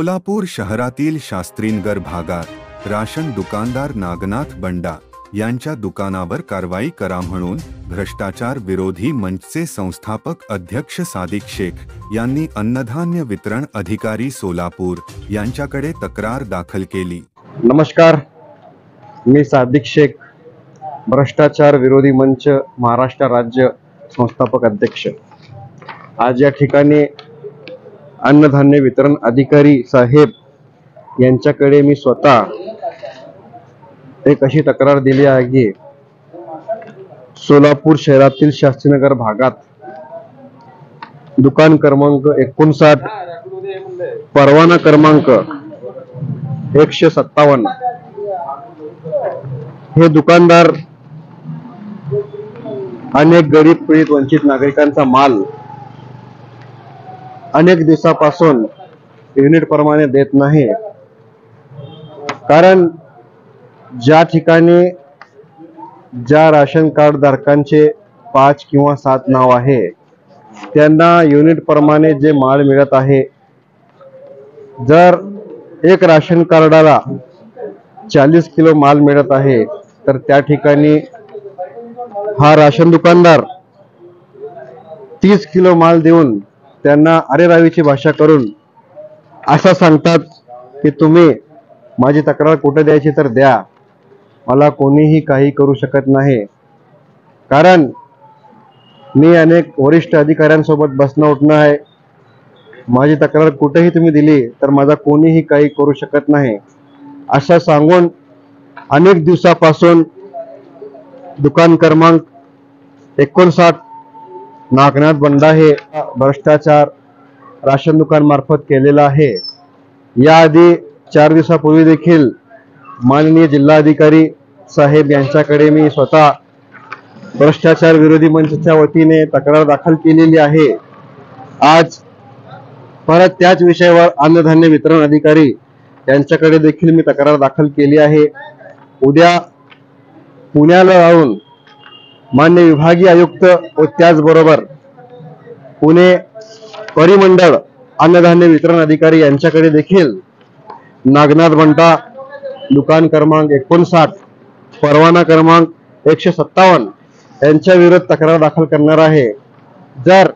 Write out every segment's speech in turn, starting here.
सोलापूर शहरातील शास्त्रीनगर भागात राशन दुकानदार नागनाथ बंडा यांच्या दुकानावर कारवाई करा म्हणून भ्रष्टाचार विरोधी मंचचे संस्थापक अध्यक्ष सादिक शेख यांनी अन्नधान्य वितरण अधिकारी सोलापूर यांच्याकडे तक्रार दाखल केली। नमस्कार, मी सादिक शेख, भ्रष्टाचार विरोधी मंच महाराष्ट्र राज्य संस्थापक अध्यक्ष। आज या ठिकाणी अन्नधान्य वितरण अधिकारी साहेब यांच्याकडे मी स्वतः एक अशी तक्रार दिली आहे की सोलापूर शहरातील शास्त्रीनगर भागात दुकान क्रमांक 59, परवाना क्रमांक 157 हे दुकानदार अनेक गरीब पीडित वंचित नागरिकांचा माल अनेक दिवसापासून युनिट प्रमाणे देत नाही। कारण ज्या ठिकाणी ज्या राशन कार्ड धारकांचे 5 किंवा 7 नाव आहे त्यांना युनिट प्रमाणे जे माल मिळत आहे, जर एक राशन कार्डाला 40 किलो माल मिळत आहे तर त्या ठिकाणी हा राशन दुकानदार 30 किलो माल देऊन त्यांना अरेरावीची भाषा करून असं सांगतात की तुम्ही माझी तक्रार कुठे द्यायची तर द्या, मला कोणीही काही करू शकत नाही। कारण मी अनेक वरिष्ठ अधिकाऱ्यांसोबत बसणं उठणं आहे, माझी तक्रार कुठेही तुम्ही दिली तर माझा कोणीही काही करू शकत नाही असं सांगून अनेक दिवसापासून दुकान क्रमांक 59 नागनाथ बंडा हे भ्रष्टाचार राशन दुकान मार्फत केलेला आहे। याआधी 4 दिवसापूर्वी देखील माननीय जिल्हाधिकारी साहेब यांच्याकडे मी स्वतः भ्रष्टाचार विरोधी मंचच्या वतीने तक्रार दाखल केलेली आहे। आज परत त्याच विषयावर अन्नधान्य वितरण अधिकारी यांच्याकडे देखील मी तक्रार दाखल केली आहे। उद्या पुण्याला जाऊन मान्य विभागीय आयुक्त व त्याचबरोबर पुणे परिमंडळ अन्नधान्य वितरण अधिकारी यांच्याकडे देखील नागनाथ बंडा दुकान क्रमांक 59, परवाना क्रमांक 157 यांच्या विरुद्ध तक्रार दाखल करणार आहे। जर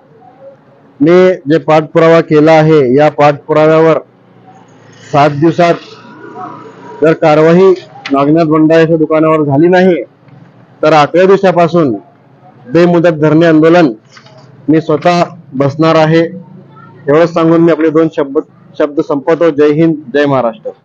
मी जे पाठपुरावा केला आहे या पाठपुराव्यावर 7 दिवसात जर कारवाई नागनाथ बंडा यांच्या दुकानावर झाली नाही तर 8व्या दिवसापासून बेमुदत धरणे आंदोलन मी स्वतः बसणार आहे। एवढंच सांगून मी आपले 2 शब्द संपवतो। जय हिंद, जय महाराष्ट्र।